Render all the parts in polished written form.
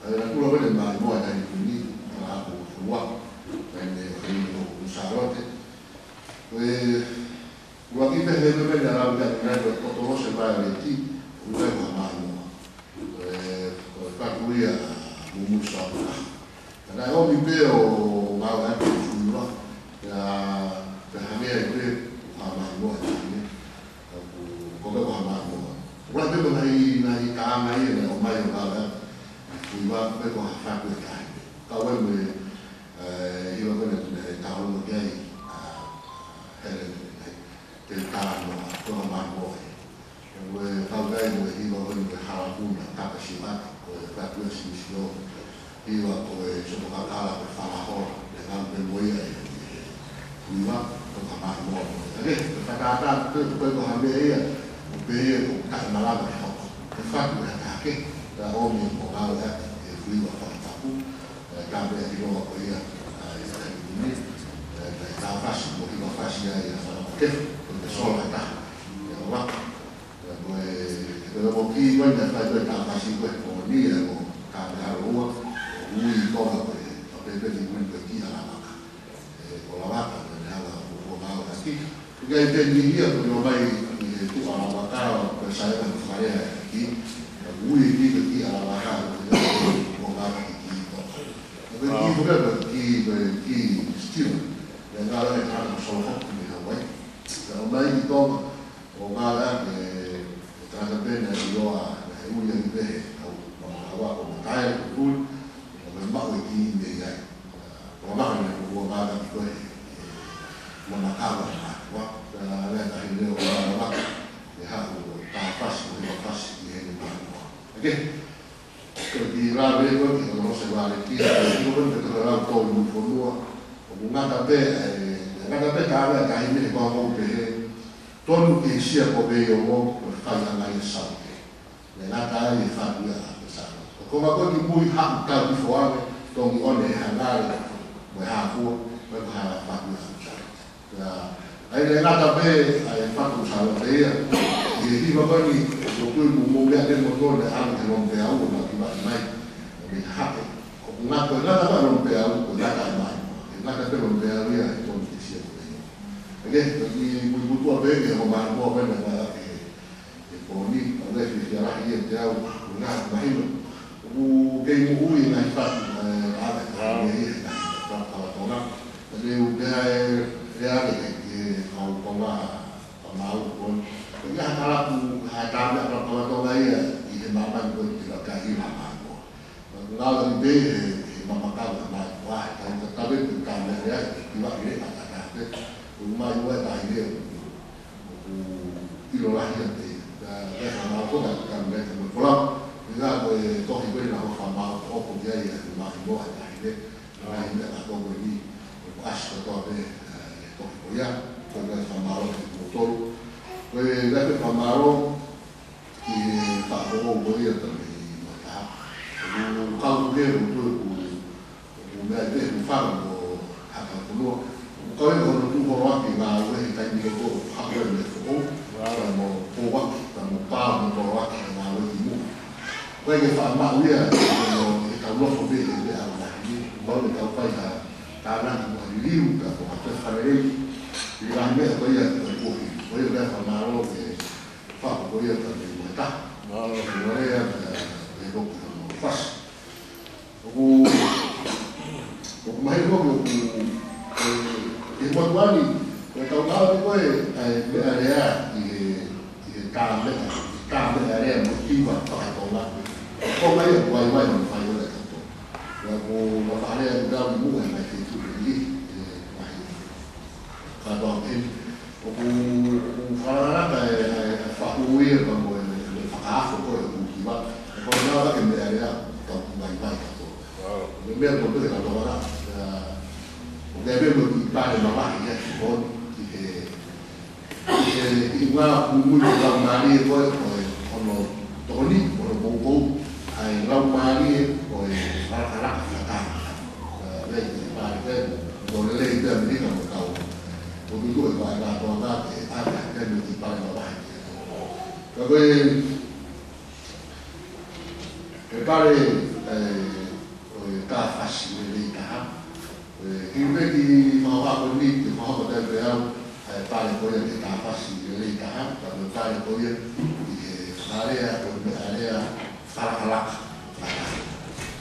la tua vede ma il modo di finire la tua prende un sarote una vita che deve venire alla vita per conoscere vai ti un po' mano per cui un so la ogni vero ma anche sul no per avere qui a mano come a mano guarda come nei camai e ormai va va per con fare quel cambio poi io voglio tavolo gay del carro con la mano talvez io voglio fare una capacità per questo io sono capace per fare la cosa per anche voi qui va con la mano per fare per cambiare per cambiare per fare che da ogni momento qui va fatto cambia di nuovo qui da facile che va facile che solo da va dopo chi quando fai per facile con lì o cambia rua lui cosa per di quel chi alla vaca con la vaca non ha qui perché intendi io non mai tu alla vaca per sai fare chi lui dice chi alla vaca perché dovrebbe chi stile nella realtà sono come la vuoi ormai di dopo o male tratta bene io a lui di te o come dai lui come ma di ne o ma non va da di non acaba qua la realtà che io va e ha ta facile perché di là vedo che non si va chi non troverà un po' un fondo una beh cava che mi ricordo che torno che sia come io per fare la salute nella taglia di fare come quello che poi ha tanto fuori don onne andare come ha fuori per fare la hai nella beh hai fatto salute e di magari un momento del motore anche non per uno che mai mi ha una cosa non per uno mai la per non per via e non ti sia perché mi tu avere ma non va bene e poi adesso si sarà io già una immagino che lui ha fatto reale che con ya kalau ada kalau lagi di mana pun tidak kaya mana kalau di mama kau mana wah kalau tapi bukan ya tidak ini ada rumah juga tak ini kilo lahir di sama aku kan mereka pulang juga toh ibu nak sama aku dia ya rumah ibu ada ini lain tak tahu ini as atau toh ibu ya kalau sama motor poi dopo famaro che fa un po' di attività un caldo vero un bel farlo a qualcuno poi con un po' anche ma quelli che mi dico fa quello che siamo un po' stiamo parlando un po' anche ma quelli poi che fa ma lui è che caldo so bene alla fine non che fai da un di per fare lì di grande poi è poi io devo farlo che fa poi io per l'età non è le dopo non faccio ma io che quando anni per tornare poi l'area di cambia l'area motiva per tornare come io poi non fai io tanto la fare da un buco ma che tu lì fa dopo farà fa uir come fa poi ma poi no che mi era mai non mi ricordo che la lavora deve buttare la macchina con che una da mani poi con toni con un ai la mani poi la lei pare che con lei da mi dicono come due vai la tornata e anche di fare avanti. Per pare tāwhasi le taha. Ki meki whakawhako ni te whakawhako tau pe au pāle koia te tāwhasi le taha, ka me pāle koia i he area o me area wharakalaka.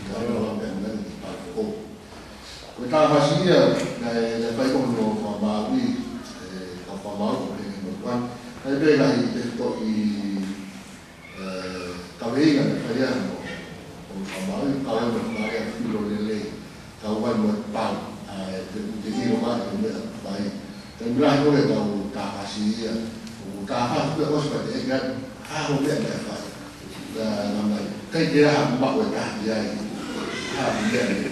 Ia roa me mea ki pāle kou. Koe tāwhasi ia, le whaikono no whamāui, ka whamāu o le no kwan. Hei pēka i te to i kaweinga ne whaia no whamāui, kawai mo whamāria whiro le lei. Kawai mo pāu, te hiro mai o mea whai. Te mirahi kore tau tāwhasi ia, o tāwhasi pia ospa te eka, haho mea mea whai. Namai, kei te aha mako e tahti ai, haho mea mea.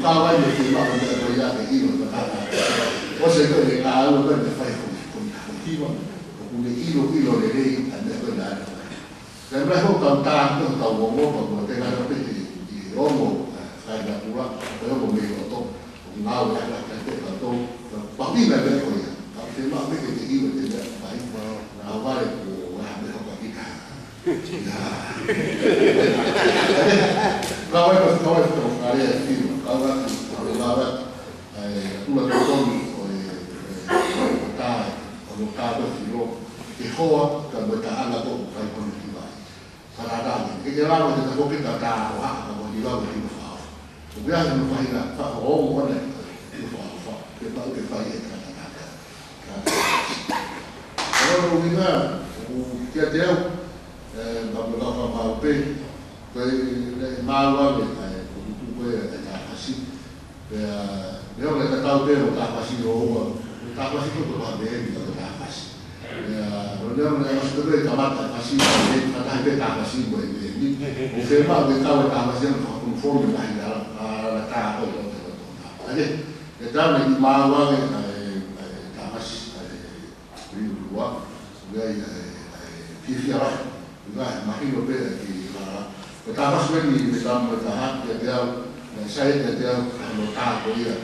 Kawai mo te mako mea koi a te hiro, ka tāwhasi. Ose koe te ka alu koe te whai koi hiro, kune ilo le rei, a mea koe nāre whai. Te mirahi ho tau tāwhasi, tau wongo, kua te ngana pete i rongo, whai na pura, koe hongo mei o tō, o ngāo e ala ka te kato, papi me mea koe ia, te maa peke te hiro te mea whai, nā wale ko ngā mea hoka kika. Kawai pa kawai pa whare e whiro, kawai pa kawai tula te tonu o tāe, o tāe whiro, ke hoa ka mo ta anga tō kai kono ki vai. Parādāni, ke rāma te takoke ta tā o haka ka mo ni rāma ki mo whao. O bea he mo whahina, whaka o mone ki mo whao, ke pau ke whai e tātātātā. Karo ni ngā, o kia te au, ngāpura ka whamau pē, koe māua me o tutu koe e tāwhasi, reo le tatau pē o tāwhasi o hoa, tāwhasi ko toka me e mi o tāwhasi. Reo le astope ka mata whasi, tatai pē tāwhasi mo e me e mi, o whema o tau e tāwhasi ana whakakonforme nahi la tā koe o te tōna. Ane, e tāne i māua me tāwhasi, riurua, ngai whiwhia rai. Ngai, mahino pēra ki rara. Ko tāwhasi wani me tāma ta haki a te au, na sai te te au, no tāko ia,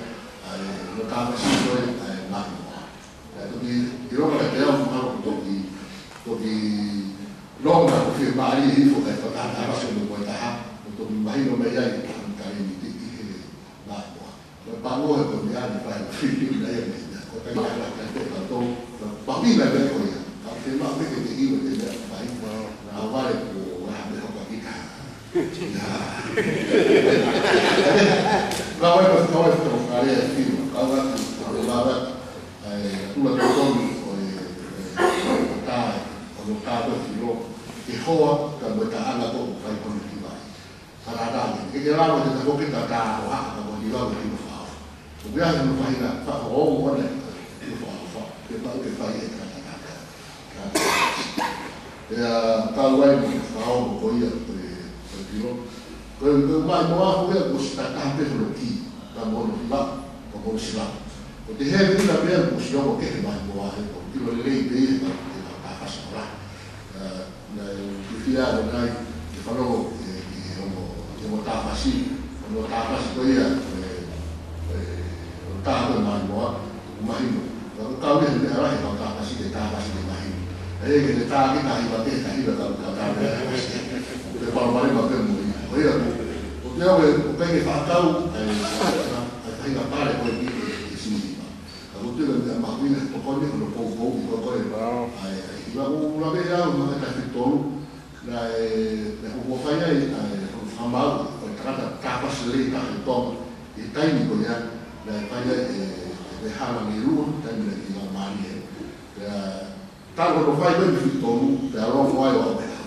no tāwhasi koe mahi moa. Toki, i ronga te au maharo toki longa ko whia maari i hifo kai tāwhasi no koe ta haki, no toki mahino me iai, kare ni te i he mahi moa. Ko pangohe ko me ani whai na whiwhi na ia me ina, ko kai ala kai te katou, papi me me koe ia, ka te maa peke te iwa te mea whai, na wale ko ngā me hoka kika. Kawai pa kawai pa whare e whiro, kawai pa lawa, tula te tonu o tāe, o tāe whiro, ke hoa ka mo ta anga tō kai kono ki vai. Parādāni, ke rāma te takoke ta tā o haka ka mo ni rāma ki mo whao. O bea he mo whahina, whaka o mone ki mo whao, ke pau ke whai e tātātātā. Tāuai mo ke whao mo koia koe piro. Koe mai moa koe ko si tā tāpe hono ki, ka mono hila, ka mono sila. O te hea kina mea ko si ongo kehe mai moa he, ko piro le rei pei he ka tā whasa ora. Ki whia o nai, ke whanongo ki hongo tā whasi, hongo tā whasi koe ia, o tā koe mai moa, o mahino. Ko kaune he mea rahi ka tā whasi ke tā whasi ke mahino. E ke te tā ki tahi wa te hira ka tā mea whasi. Te whanopare ma te mui. O ia, o te au o penge whakau, hinga pare koe ki sinima. Ka o tira mea mahuina he tokone, kono pou i koe Ila o lawe au ma ka fitolu, na o whaia i whamau, o tata tāpasi lei tahi tōma, i taimi ko ia, na whaia e hana ni rua, taimi na ki ngā maari e. Tāko no whai koe mi fitolu, te arongo ai o awea.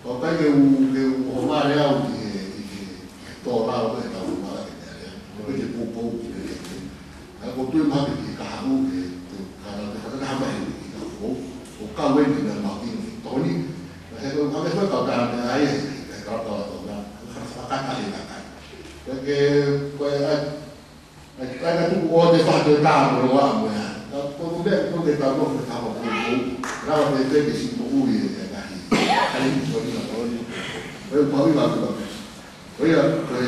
O kai ke u homare au ki tō rao koe tau umara ke te area, koe ke pou ki te rea. Ko tui mahi ki kaharu, te whakatahamai ki ka whou, o kawe ni na makino ki toni, na he koe kame koe kau tāna te aie, e karapa la tōna, whakatari ka kai. Ke koe ai ka tuku o te whakatari tāna o roa mo ea. Ko mea ko te tāna o te tāma pou, rawa te teke si po ui e kahi, kari ki toni na toni. Koe paui la tuka. Koe ia, koe